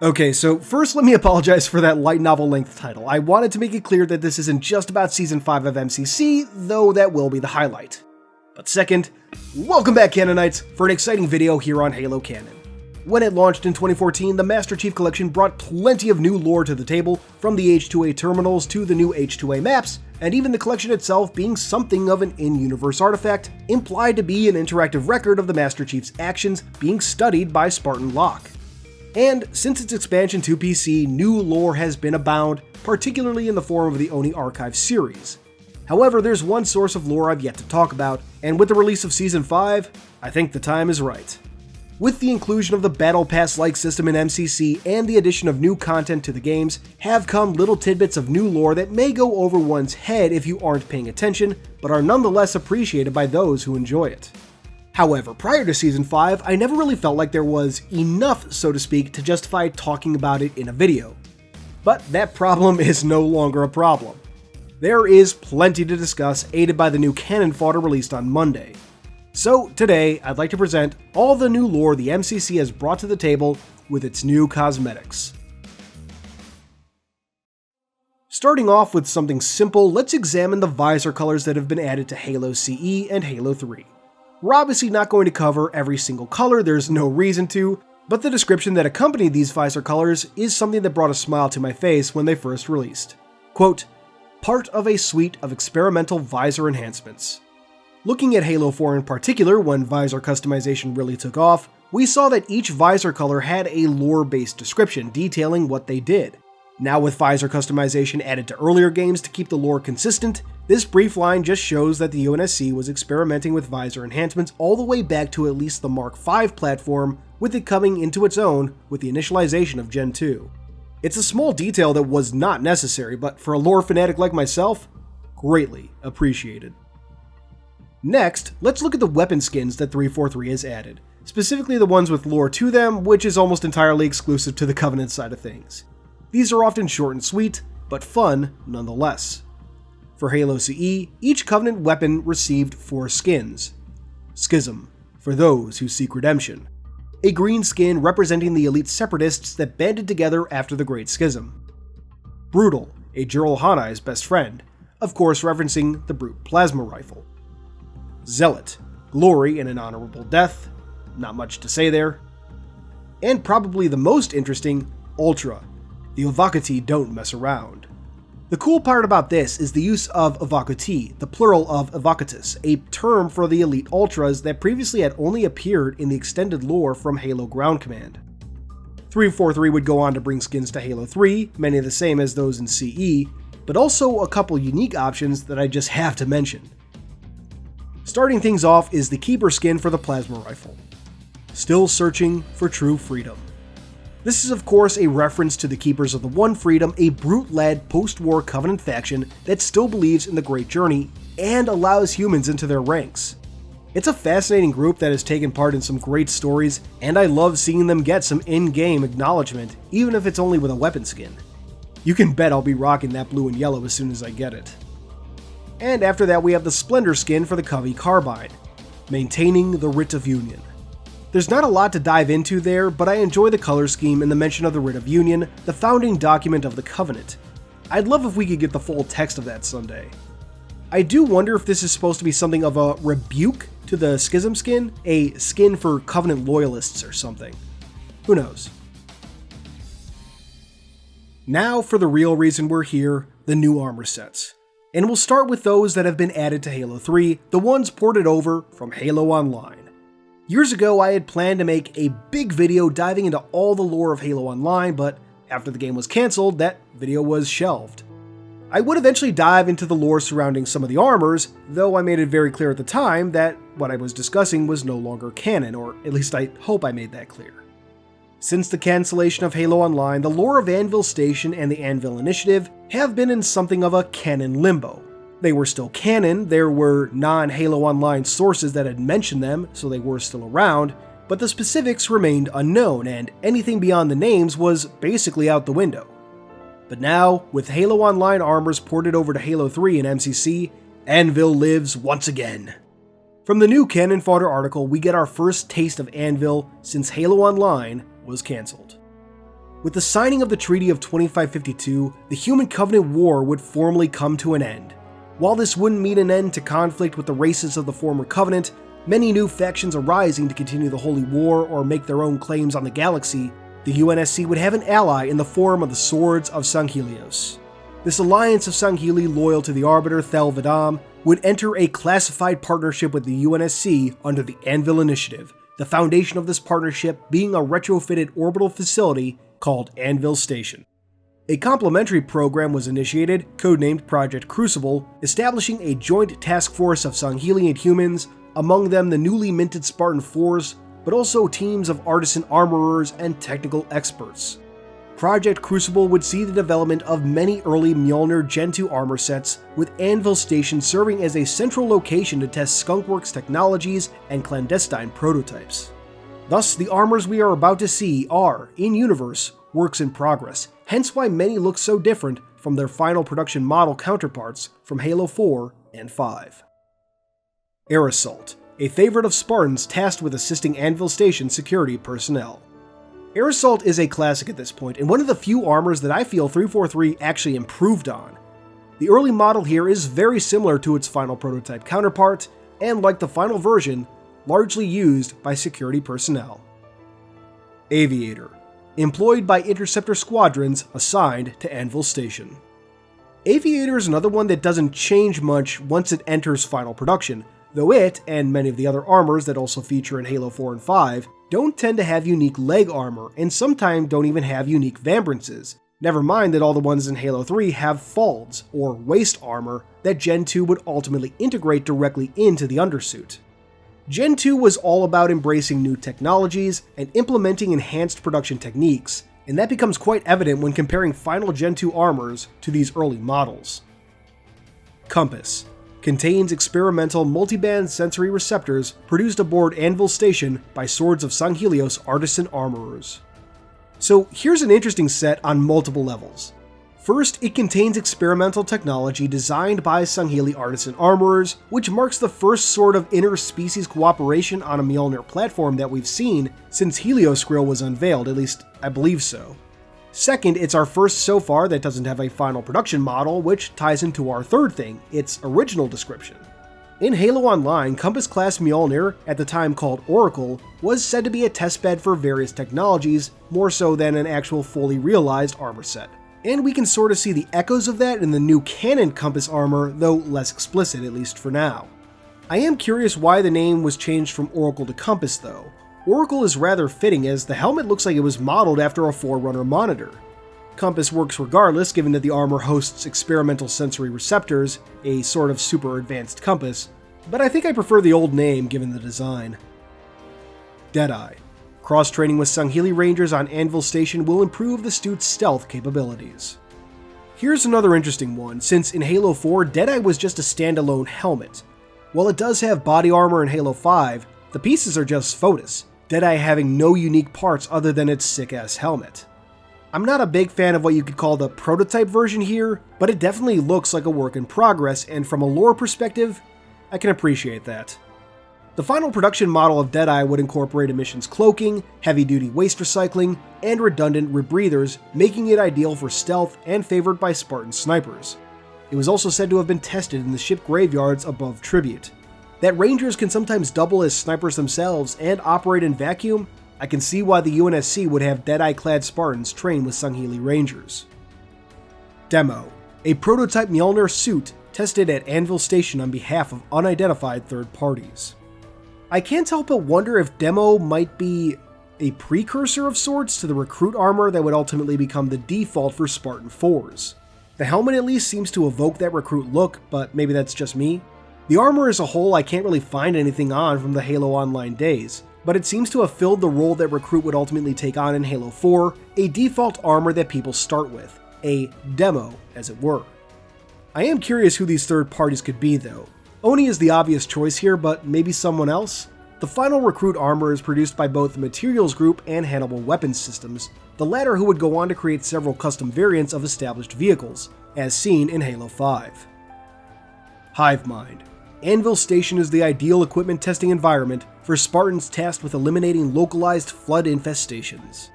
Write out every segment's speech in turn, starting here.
Okay, so first let me apologize for that light novel length title. I wanted to make it clear that this isn't just about Season 5 of MCC, though that will be the highlight. But second, welcome back Canonites for an exciting video here on Halo Canon. When it launched in 2014, the Master Chief Collection brought plenty of new lore to the table, from the H2A terminals to the new H2A maps, and even the collection itself being something of an in-universe artifact, implied to be an interactive record of the Master Chief's actions being studied by Spartan Locke. And since its expansion to PC, new lore has been abound, particularly in the form of the Oni Archive series. However, there's one source of lore I've yet to talk about, and with the release of Season 5, I think the time is right. With the inclusion of the Battle Pass-like system in MCC and the addition of new content to the games, have come little tidbits of new lore that may go over one's head if you aren't paying attention, but are nonetheless appreciated by those who enjoy it. However, prior to Season 5, I never really felt like there was enough, so to speak, to justify talking about it in a video. But that problem is no longer a problem. There is plenty to discuss, aided by the new Canon fodder released on Monday. So today, I'd like to present all the new lore the MCC has brought to the table with its new cosmetics. Starting off with something simple, let's examine the visor colors that have been added to Halo CE and Halo 3. We're obviously not going to cover every single color, there's no reason to, but the description that accompanied these visor colors is something that brought a smile to my face when they first released. Quote, "Part of a suite of experimental visor enhancements." Looking at Halo 4 in particular, when visor customization really took off, we saw that each visor color had a lore-based description detailing what they did. Now with visor customization added to earlier games to keep the lore consistent, this brief line just shows that the UNSC was experimenting with visor enhancements all the way back to at least the Mark V platform, with it coming into its own with the initialization of Gen 2. It's a small detail that was not necessary, but for a lore fanatic like myself, greatly appreciated. Next, let's look at the weapon skins that 343 has added, specifically the ones with lore to them, which is almost entirely exclusive to the Covenant side of things. These are often short and sweet, but fun nonetheless. For Halo CE, each Covenant weapon received 4 skins. Schism, for those who seek redemption. A green skin representing the elite separatists that banded together after the Great Schism. Brutal, a Jurul Hanai's best friend, of course referencing the Brute Plasma Rifle. Zealot, glory in an honorable death, not much to say there. And probably the most interesting, Ultra, the Evocati don't mess around. The cool part about this is the use of Evocati, the plural of Evocatus, a term for the elite Ultras that previously had only appeared in the extended lore from Halo Ground Command. 343 would go on to bring skins to Halo 3, many the same as those in CE, but also a couple unique options that I just have to mention. Starting things off is the Keeper skin for the Plasma Rifle. Still searching for true freedom. This is of course a reference to the Keepers of the One Freedom, a brute-led post-war Covenant faction that still believes in the Great Journey and allows humans into their ranks. It's a fascinating group that has taken part in some great stories, and I love seeing them get some in-game acknowledgement, even if it's only with a weapon skin. You can bet I'll be rocking that blue and yellow as soon as I get it. And after that we have the Splendor skin for the Covey Carbine, maintaining the Writ of Union. There's not a lot to dive into there, but I enjoy the color scheme and the mention of the Writ of Union, the founding document of the Covenant. I'd love if we could get the full text of that someday. I do wonder if this is supposed to be something of a rebuke to the Schism skin, a skin for Covenant loyalists or something. Who knows? Now for the real reason we're here, the new armor sets. And we'll start with those that have been added to Halo 3, the ones ported over from Halo Online. Years ago, I had planned to make a big video diving into all the lore of Halo Online, but after the game was cancelled, that video was shelved. I would eventually dive into the lore surrounding some of the armors, though I made it very clear at the time that what I was discussing was no longer canon, or at least I hope I made that clear. Since the cancellation of Halo Online, the lore of Anvil Station and the Anvil Initiative have been in something of a canon limbo. They were still canon, there were non-Halo Online sources that had mentioned them, so they were still around, but the specifics remained unknown, and anything beyond the names was basically out the window. But now, with Halo Online armors ported over to Halo 3 and MCC, Anvil lives once again. From the new Canon Fodder article, we get our first taste of Anvil since Halo Online was cancelled. With the signing of the Treaty of 2552, the Human Covenant War would formally come to an end. While this wouldn't mean an end to conflict with the races of the former Covenant, many new factions arising to continue the Holy War or make their own claims on the galaxy, the UNSC would have an ally in the form of the Swords of Sanghelios. This alliance of Sangheli loyal to the Arbiter Thel 'Vadam would enter a classified partnership with the UNSC under the Anvil Initiative, the foundation of this partnership being a retrofitted orbital facility called Anvil Station. A complementary program was initiated, codenamed Project Crucible, establishing a joint task force of Sangheli and humans, among them the newly minted Spartan 4s, but also teams of artisan armorers and technical experts. Project Crucible would see the development of many early Mjolnir Gen 2 armor sets, with Anvil Station serving as a central location to test Skunkworks technologies and clandestine prototypes. Thus, the armors we are about to see are, in-universe, works in progress, hence why many look so different from their final production model counterparts from Halo 4 and 5. Air Assault, a favorite of Spartans tasked with assisting Anvil Station security personnel. Air Assault is a classic at this point, and one of the few armors that I feel 343 actually improved on. The early model here is very similar to its final prototype counterpart, and like the final version, largely used by security personnel. Aviator, employed by interceptor squadrons assigned to Anvil Station. Aviator is another one that doesn't change much once it enters final production, though it, and many of the other armors that also feature in Halo 4 and 5, don't tend to have unique leg armor, and sometimes don't even have unique vibrances. Never mind that all the ones in Halo 3 have falds, or waist armor, that Gen 2 would ultimately integrate directly into the undersuit. Gen 2 was all about embracing new technologies and implementing enhanced production techniques, and that becomes quite evident when comparing final Gen 2 armors to these early models. Compass contains experimental multiband sensory receptors produced aboard Anvil Station by Swords of Sanghelios artisan armorers. So here's an interesting set on multiple levels. First, it contains experimental technology designed by Sangheli artisan armorers, which marks the first sort of inter-species cooperation on a Mjolnir platform that we've seen since Helios Grill was unveiled, at least I believe so. Second, it's our first so far that doesn't have a final production model, which ties into our third thing, its original description. In Halo Online, Compass-class Mjolnir, at the time called Oracle, was said to be a testbed for various technologies, more so than an actual fully realized armor set. And we can sort of see the echoes of that in the new Canon Compass armor, though less explicit, at least for now. I am curious why the name was changed from Oracle to Compass, though. Oracle is rather fitting, as the helmet looks like it was modeled after a Forerunner monitor. Compass works regardless, given that the armor hosts experimental sensory receptors, a sort of super advanced compass, but I think I prefer the old name given the design. Deadeye. Cross-training with Sangheli Rangers on Anvil Station will improve the suit's stealth capabilities. Here's another interesting one, since in Halo 4, Deadeye was just a standalone helmet. While it does have body armor in Halo 5, the pieces are just FOTUS, Deadeye having no unique parts other than its sick-ass helmet. I'm not a big fan of what you could call the prototype version here, but it definitely looks like a work in progress, and from a lore perspective, I can appreciate that. The final production model of Deadeye would incorporate emissions cloaking, heavy-duty waste recycling, and redundant rebreathers, making it ideal for stealth and favored by Spartan snipers. It was also said to have been tested in the ship graveyards above Tribute. That Rangers can sometimes double as snipers themselves and operate in vacuum, I can see why the UNSC would have Deadeye-clad Spartans train with Sangheli Rangers. Demo, a prototype Mjolnir suit tested at Anvil Station on behalf of unidentified third parties. I can't help but wonder if Demo might be a precursor of sorts to the recruit armor that would ultimately become the default for Spartan 4s. The helmet at least seems to evoke that recruit look, but maybe that's just me. The armor as a whole I can't really find anything on from the Halo Online days, but it seems to have filled the role that recruit would ultimately take on in Halo 4, a default armor that people start with, a demo, as it were. I am curious who these third parties could be though. Oni is the obvious choice here, but maybe someone else? The final recruit armor is produced by both the Materials Group and Hannibal Weapons Systems, the latter who would go on to create several custom variants of established vehicles, as seen in Halo 5. Hivemind. Anvil Station is the ideal equipment testing environment for Spartans tasked with eliminating localized flood infestations.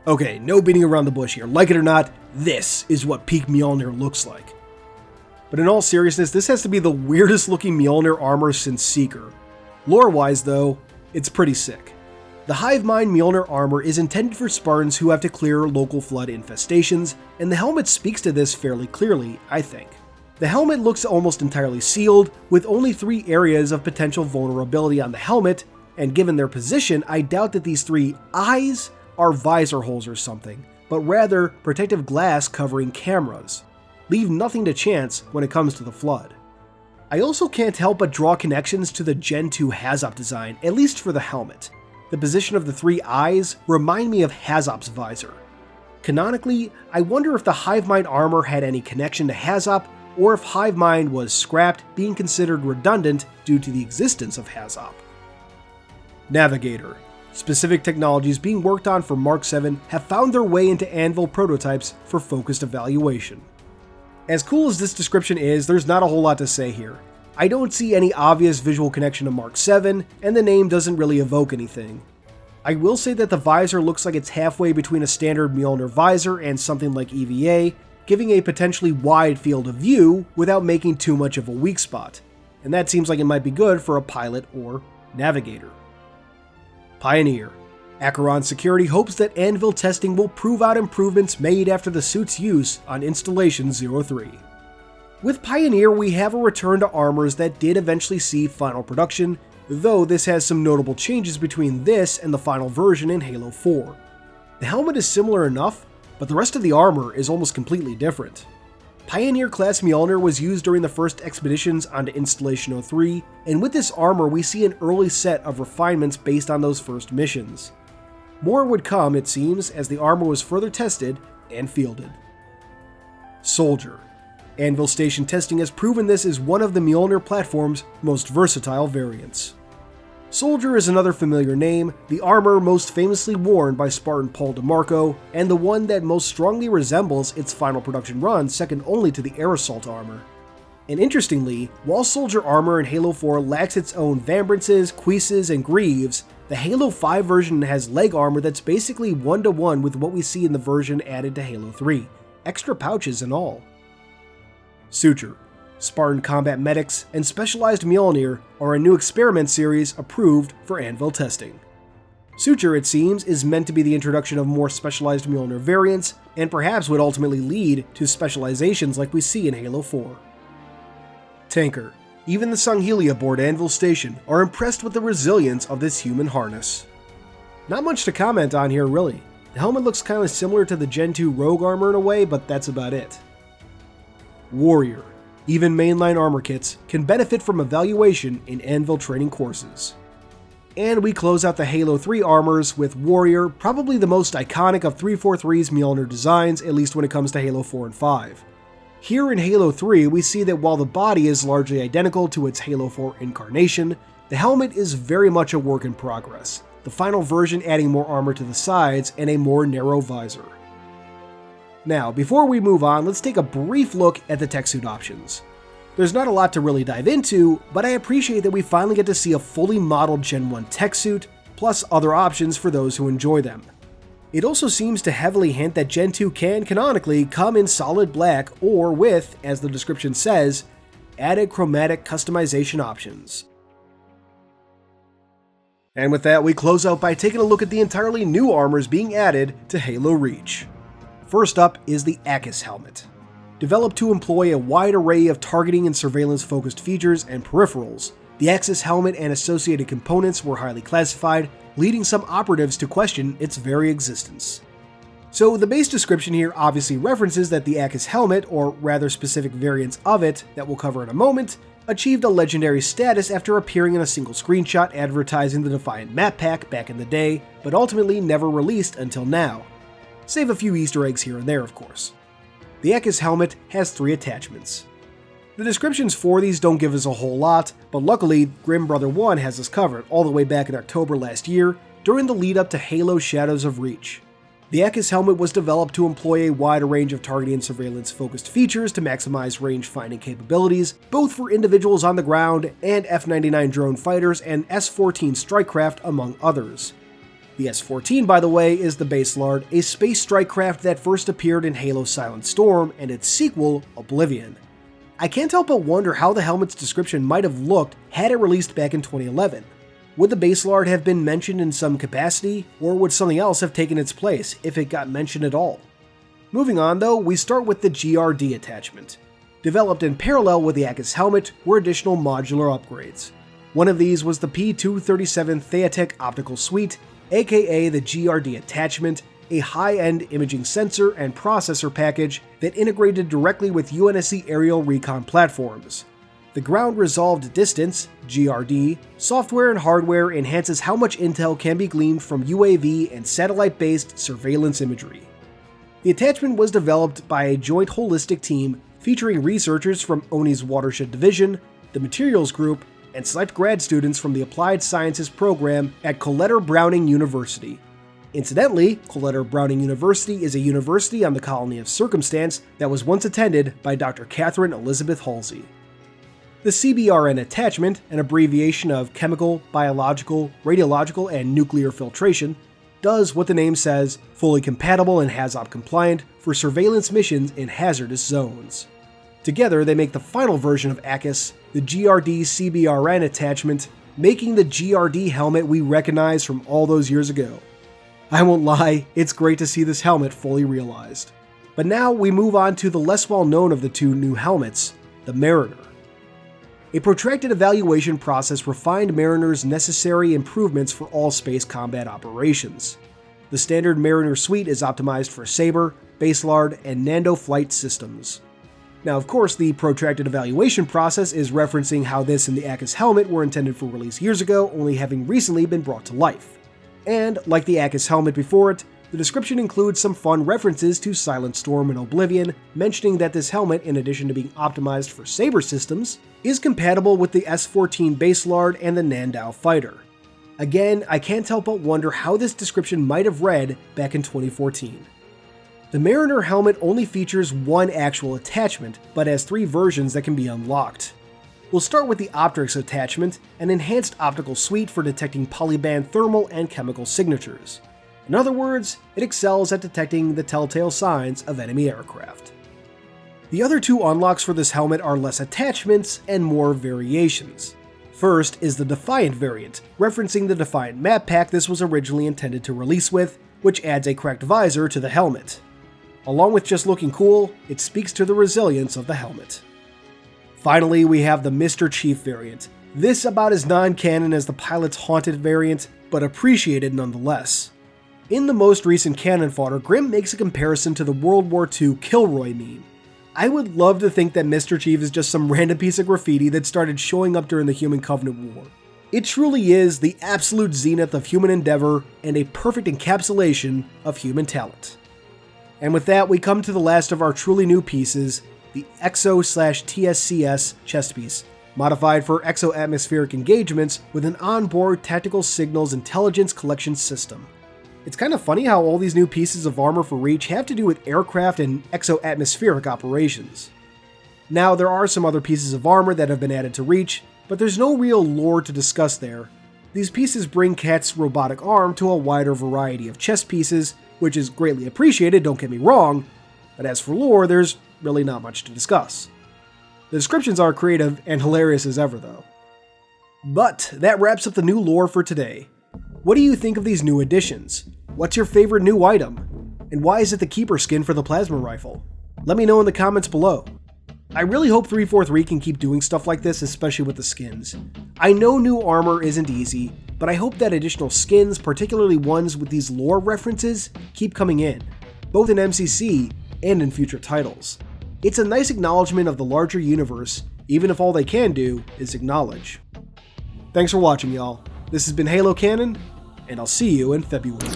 Okay, no beating around the bush here. Like it or not, this is what peak Mjolnir looks like. But in all seriousness, this has to be the weirdest looking Mjolnir armor since Seeker. Lore-wise though, it's pretty sick. The Hive Mind Mjolnir armor is intended for Spartans who have to clear local flood infestations, and the helmet speaks to this fairly clearly, I think. The helmet looks almost entirely sealed, with only 3 areas of potential vulnerability on the helmet, and given their position, I doubt that these 3 eyes are visor holes or something, but rather protective glass covering cameras. Leave nothing to chance when it comes to the flood. I also can't help but draw connections to the Gen 2 Hazop design, at least for the helmet. The position of the 3 eyes remind me of Hazop's visor. Canonically, I wonder if the Hive Mind armor had any connection to Hazop, or if Hive Mind was scrapped, being considered redundant due to the existence of Hazop. Navigator. Specific technologies being worked on for Mark 7 have found their way into Anvil prototypes for focused evaluation. As cool as this description is, there's not a whole lot to say here. I don't see any obvious visual connection to Mark 7, and the name doesn't really evoke anything. I will say that the visor looks like it's halfway between a standard Mjolnir visor and something like EVA, giving a potentially wide field of view without making too much of a weak spot, and that seems like it might be good for a pilot or navigator. Pioneer. Acheron Security hopes that Anvil testing will prove out improvements made after the suit's use on Installation 03. With Pioneer, we have a return to armors that did eventually see final production, though this has some notable changes between this and the final version in Halo 4. The helmet is similar enough, but the rest of the armor is almost completely different. Pioneer-class Mjolnir was used during the first expeditions onto Installation 03, and with this armor we see an early set of refinements based on those first missions. More would come, it seems, as the armor was further tested and fielded. Soldier. Anvil Station testing has proven this is one of the Mjolnir platform's most versatile variants. Soldier is another familiar name, the armor most famously worn by Spartan Paul DeMarco, and the one that most strongly resembles its final production run, second only to the Air Assault armor. And interestingly, while Soldier armor in Halo 4 lacks its own vambrances, cuisses, and greaves, the Halo 5 version has leg armor that's basically one-to-one with what we see in the version added to Halo 3, extra pouches and all. Suture. Spartan Combat Medics and Specialized Mjolnir are a new experiment series approved for Anvil testing. Suture, it seems, is meant to be the introduction of more specialized Mjolnir variants, and perhaps would ultimately lead to specializations like we see in Halo 4. Tanker. Even the Sangheili aboard Anvil Station are impressed with the resilience of this human harness. Not much to comment on here really. The helmet looks kind of similar to the Gen 2 Rogue armor in a way, but that's about it. Warrior. Even mainline armor kits can benefit from evaluation in Anvil training courses. And we close out the Halo 3 armors with Warrior, probably the most iconic of 343's Mjolnir designs, at least when it comes to Halo 4 and 5. Here in Halo 3, we see that while the body is largely identical to its Halo 4 incarnation, the helmet is very much a work in progress, the final version adding more armor to the sides and a more narrow visor. Now, before we move on, let's take a brief look at the tech suit options. There's not a lot to really dive into, but I appreciate that we finally get to see a fully modeled Gen 1 tech suit, plus other options for those who enjoy them. It also seems to heavily hint that Gen 2 can canonically come in solid black or with, as the description says, added chromatic customization options. And with that, we close out by taking a look at the entirely new armors being added to Halo Reach. First up is the Achis helmet. Developed to employ a wide array of targeting and surveillance-focused features and peripherals, the Achis helmet and associated components were highly classified, leading some operatives to question its very existence. So the base description here obviously references that the Achis helmet, or rather specific variants of it that we'll cover in a moment, achieved a legendary status after appearing in a single screenshot advertising the Defiant map pack back in the day, but ultimately never released until now. Save a few Easter eggs here and there, of course. The Achis helmet has 3 attachments. The descriptions for these don't give us a whole lot, but luckily Grim Brother 1 has us covered all the way back in October last year during the lead up to Halo Shadows of Reach. The Achis helmet was developed to employ a wide range of targeting and surveillance focused features to maximize range finding capabilities, both for individuals on the ground and F-99 drone fighters and S-14 strike craft among others. The S-14, by the way, is the Baselard, a space strike craft that first appeared in Halo Silent Storm and its sequel, Oblivion. I can't help but wonder how the helmet's description might have looked had it released back in 2011. Would the Baselard have been mentioned in some capacity, or would something else have taken its place, if it got mentioned at all? Moving on though, we start with the GRD attachment. Developed in parallel with the ACUS helmet were additional modular upgrades. One of these was the P237 Theatech Optical Suite, aka the GRD attachment, a high-end imaging sensor and processor package that integrated directly with UNSC aerial recon platforms. The Ground Resolved Distance, GRD, software and hardware enhances how much intel can be gleaned from UAV and satellite-based surveillance imagery. The attachment was developed by a joint holistic team featuring researchers from ONI's Watershed Division, the Materials Group, and select grad students from the Applied Sciences program at Coletta Browning University. Incidentally, Coletta Browning University is a university on the colony of Circumstance that was once attended by Dr. Catherine Elizabeth Halsey. The CBRN attachment, an abbreviation of Chemical, Biological, Radiological, and Nuclear Filtration, does what the name says, fully compatible and HAZOP compliant for surveillance missions in hazardous zones. Together, they make the final version of ACUS, the GRD CBRN attachment, making the GRD helmet we recognize from all those years ago. I won't lie, it's great to see this helmet fully realized. But now we move on to the less well known of the two new helmets, the Mariner. A protracted evaluation process refined Mariner's necessary improvements for all space combat operations. The standard Mariner suite is optimized for Sabre, Baselard, and Nando flight systems. Now, of course, the protracted evaluation process is referencing how this and the ACUS helmet were intended for release years ago, only having recently been brought to life. And, like the ACUS helmet before it, the description includes some fun references to Silent Storm and Oblivion, mentioning that this helmet, in addition to being optimized for Sabre systems, is compatible with the S-14 Baselard and the Nandau fighter. Again, I can't help but wonder how this description might have read back in 2014. The Mariner helmet only features one actual attachment, but has 3 versions that can be unlocked. We'll start with the Optrix attachment, an enhanced optical suite for detecting polyband thermal and chemical signatures. In other words, it excels at detecting the telltale signs of enemy aircraft. The other 2 unlocks for this helmet are less attachments and more variations. First is the Defiant variant, referencing the Defiant map pack this was originally intended to release with, which adds a cracked visor to the helmet. Along with just looking cool, it speaks to the resilience of the helmet. Finally, we have the Mr. Chief variant. This about as non-canon as the Pilot's Haunted variant, but appreciated nonetheless. In the most recent canon fodder, Grimm makes a comparison to the World War II Kilroy meme. I would love to think that Mr. Chief is just some random piece of graffiti that started showing up during the Human Covenant War. It truly is the absolute zenith of human endeavor and a perfect encapsulation of human talent. And with that, we come to the last of our truly new pieces, the EXO/TSCS chest piece, modified for exo-atmospheric engagements with an onboard tactical signals intelligence collection system. It's kind of funny how all these new pieces of armor for Reach have to do with aircraft and exo-atmospheric operations. Now, there are some other pieces of armor that have been added to Reach, but there's no real lore to discuss there. These pieces bring Kat's robotic arm to a wider variety of chest pieces, which is greatly appreciated, don't get me wrong, but as for lore, there's really not much to discuss. The descriptions are creative and hilarious as ever, though. But that wraps up the new lore for today. What do you think of these new additions? What's your favorite new item? And why is it the Keeper skin for the plasma rifle? Let me know in the comments below. I really hope 343 can keep doing stuff like this, especially with the skins. I know new armor isn't easy, but I hope that additional skins, particularly ones with these lore references, keep coming in, both in MCC and in future titles. It's a nice acknowledgement of the larger universe, even if all they can do is acknowledge. Thanks for watching, y'all. This has been Halo Canon, and I'll see you in February.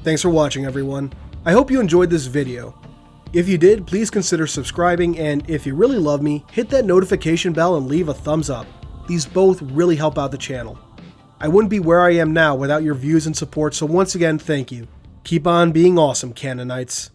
Thanks for watching, everyone. I hope you enjoyed this video. If you did, please consider subscribing, and if you really love me, hit that notification bell and leave a thumbs up. These both really help out the channel. I wouldn't be where I am now without your views and support, so once again, thank you. Keep on being awesome, Canonites.